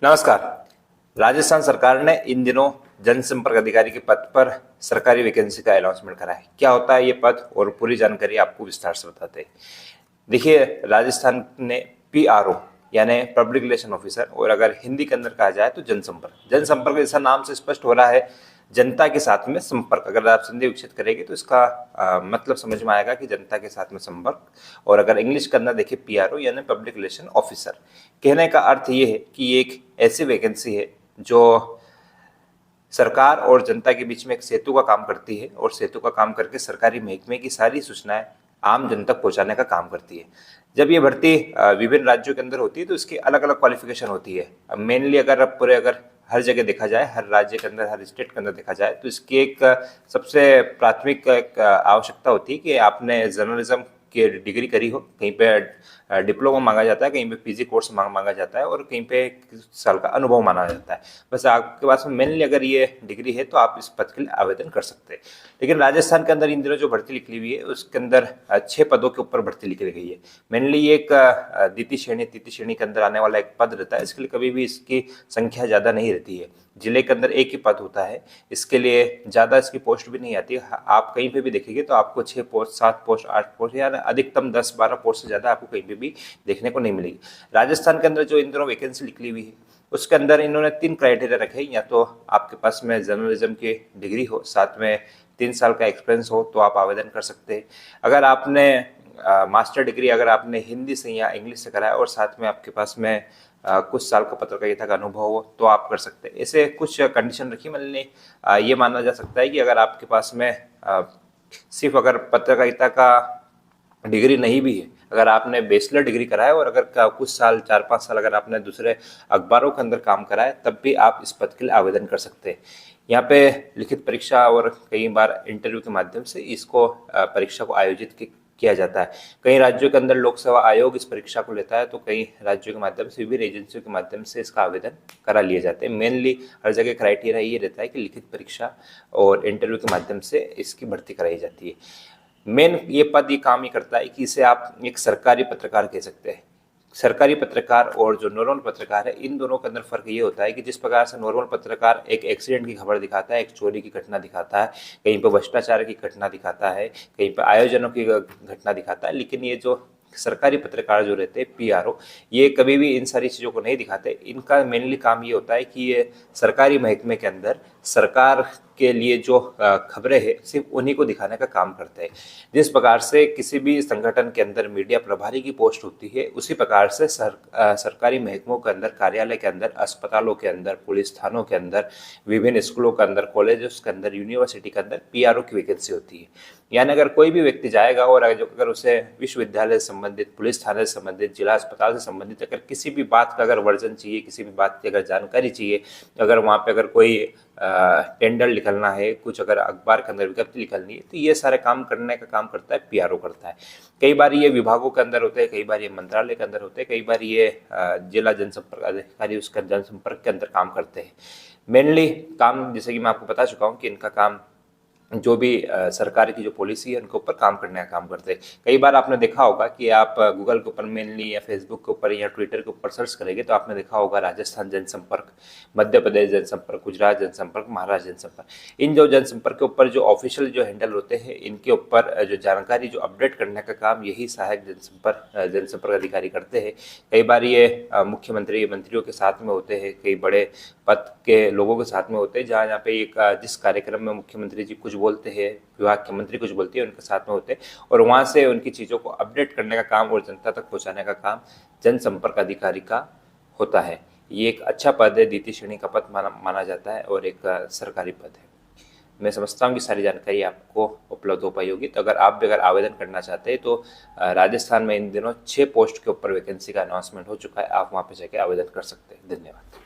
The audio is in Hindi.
नमस्कार। राजस्थान सरकार ने इन दिनों जनसंपर्क अधिकारी के पद पर सरकारी वैकेंसी का अनाउंसमेंट करा है। क्या होता है ये पद और पूरी जानकारी आपको विस्तार से बताते हैं। देखिए, राजस्थान ने पीआरओ यानी पब्लिक रिलेशन ऑफिसर, और अगर हिंदी के अंदर कहा जाए तो जनसंपर्क जैसा नाम से स्पष्ट हो रहा है, जनता के साथ में संपर्क। अगर आप संधि विकसित करेंगे तो इसका मतलब समझ में आएगा कि जनता के साथ में संपर्क। और अगर इंग्लिश के अंदर देखिए पीआरओ यानी पब्लिक रिलेशन ऑफिसर, कहने का अर्थ ये है कि ये एक ऐसी वैकेंसी है जो सरकार और जनता के बीच में एक सेतु का काम करती है, और सेतु का काम करके सरकारी महकमे की सारी सूचनाएं आम जन तक पहुंचाने का काम करती है। जब ये भर्ती विभिन्न राज्यों के अंदर होती है तो इसकी अलग अलग क्वालिफिकेशन होती है। मेनली अगर हर जगह देखा जाए, हर राज्य के अंदर, हर स्टेट के अंदर देखा जाए, तो इसकी एक सबसे प्राथमिक एक आवश्यकता होती है कि आपने जर्नलिज्म की डिग्री करी हो। कहीं पे डिप्लोमा मांगा जाता है, कहीं पे पीजी कोर्स मांगा जाता है, और कहीं पे कुछ साल का अनुभव माना जाता है। बस आपके पास में मेनली अगर ये डिग्री है तो आप इस पद के लिए आवेदन कर सकते हैं। लेकिन राजस्थान के अंदर इन दिनों जो भर्ती निकली हुई है उसके अंदर 6 पदों के ऊपर भर्ती निकली गई है। मेनली ये एक द्वितीय श्रेणी तृतीय श्रेणी के अंदर आने वाला एक पद रहता है। इसके लिए कभी भी इसकी संख्या ज़्यादा नहीं रहती है। जिले के अंदर एक ही पद होता है, इसके लिए ज़्यादा इसकी पोस्ट भी नहीं आती। आप कहीं पे भी देखेंगे तो आपको 6 पोस्ट, 7 पोस्ट, 8 पोस्ट या अधिकतम 10-12 पोस्ट से ज़्यादा आपको कहीं पे भी देखने को नहीं मिलेगी। राजस्थान के अंदर जो इन दिनों वैकेंसी निकली हुई है उसके अंदर इन्होंने 3 क्राइटेरिया रखे हैं। या तो आपके पास में जर्नलिज्म की डिग्री हो, साथ में 3 साल का एक्सपीरियंस हो, तो आप आवेदन कर सकते हैं। अगर आपने मास्टर डिग्री अगर आपने हिंदी से या इंग्लिश से करा है, और साथ में आपके पास में कुछ साल का पत्रकारिता का अनुभव हो, तो आप कर सकते हैं। ऐसे कुछ कंडीशन रखी। मतलब ये माना जा सकता है कि अगर आपके पास में सिर्फ अगर पत्रकारिता का डिग्री नहीं भी है, अगर आपने बैचलर डिग्री करा है, और अगर कुछ साल 4-5 साल अगर आपने दूसरे अखबारों के अंदर काम करा है, तब भी आप इस पद के लिए आवेदन कर सकते हैं। यहाँ पे लिखित परीक्षा और कई बार इंटरव्यू के माध्यम से इसको परीक्षा को आयोजित किया जाता है। कई राज्यों के अंदर लोक सेवा आयोग इस परीक्षा को लेता है, तो कई राज्यों के माध्यम से, विभिन्न एजेंसियों के माध्यम से इसका आवेदन करा लिए जाते हैं। मेनली हर जगह क्राइटेरिया ये रहता है कि लिखित परीक्षा और इंटरव्यू के माध्यम से इसकी भर्ती कराई जाती है। मेन ये पद ये काम ही करता है कि इसे आप एक सरकारी पत्रकार कह सकते हैं। सरकारी पत्रकार और जो नॉर्मल पत्रकार है, इन दोनों के अंदर फर्क ये होता है कि जिस प्रकार से नॉर्मल पत्रकार एक एक्सीडेंट की खबर दिखाता है, एक चोरी की घटना दिखाता है, कहीं पर भ्रष्टाचार की घटना दिखाता है, कहीं पर आयोजनों की घटना दिखाता है, लेकिन ये जो सरकारी पत्रकार जो रहते हैं पीआरओ, ये कभी भी इन सारी चीज़ों को नहीं दिखाते। इनका मेनली काम ये होता है कि ये सरकारी महकमे के अंदर सरकार के लिए जो खबरें हैं सिर्फ उन्हीं को दिखाने का काम करते हैं। जिस प्रकार से किसी भी संगठन के अंदर मीडिया प्रभारी की पोस्ट होती है, उसी प्रकार से सरकारी महकमों के अंदर, कार्यालय के अंदर, अस्पतालों के अंदर, पुलिस थानों के अंदर, विभिन्न स्कूलों के अंदर, कॉलेजेस के अंदर, यूनिवर्सिटी के अंदर पीआरओ की वैकेंसी होती है। यानी अगर कोई भी व्यक्ति जाएगा और अगर उसे विश्वविद्यालय से संबंधित, पुलिस थाने से संबंधित, जिला अस्पताल से संबंधित अगर किसी भी बात का अगर वर्जन चाहिए, किसी भी बात की अगर जानकारी चाहिए, अगर वहाँ पे अगर कोई टेंडर निकलना है, कुछ अगर अखबार के अंदर विज्ञप्ति निकलनी है, तो ये सारे काम करने का काम करता है पीआरओ करता है। कई बार ये विभागों के अंदर होते हैं, कई बार ये मंत्रालय के अंदर होते हैं, कई बार ये जिला जनसंपर्क अधिकारी उसका जनसंपर्क के अंदर काम करते हैं। मेनली काम, जैसे कि मैं आपको बता चुका हूँ कि इनका काम जो भी सरकार की जो पॉलिसी है उनके ऊपर काम करने का काम करते हैं। कई बार आपने देखा होगा कि आप गूगल के ऊपर मेनली या फेसबुक के ऊपर या ट्विटर के ऊपर सर्च करेंगे तो आपने देखा होगा राजस्थान जनसंपर्क, मध्य प्रदेश जनसंपर्क, गुजरात जनसंपर्क, महाराष्ट्र जनसंपर्क। इन जो जनसंपर्क के ऊपर जो ऑफिशियल जो हैंडल होते हैं, इनके ऊपर जो जानकारी जो अपडेट करने का काम यही सहायक जनसंपर्क अधिकारी करते हैं। कई बार ये मुख्यमंत्री, मंत्रियों के साथ में होते हैं, कई बड़े पद के लोगों के साथ में होते हैं, जहाँ पे एक जिस कार्यक्रम में मुख्यमंत्री जी कुछ बोलते हैं, विभाग के मंत्री कुछ बोलते हैं, उनके साथ में होते हैं, और वहाँ से उनकी चीज़ों को अपडेट करने का काम और जनता तक पहुँचाने का काम जनसंपर्क अधिकारी का होता है। ये एक अच्छा पद है, द्वितीय श्रेणी का पद माना जाता है, और एक सरकारी पद है। मैं समझता हूँ कि सारी जानकारी आपको उपलब्ध हो पाई होगी। तो अगर आप भी अगर आवेदन करना चाहते हैं तो राजस्थान में इन दिनों 6 पोस्ट के ऊपर वैकेंसी का अनाउंसमेंट हो चुका है, आप वहाँ पे जाके आवेदन कर सकते हैं। धन्यवाद।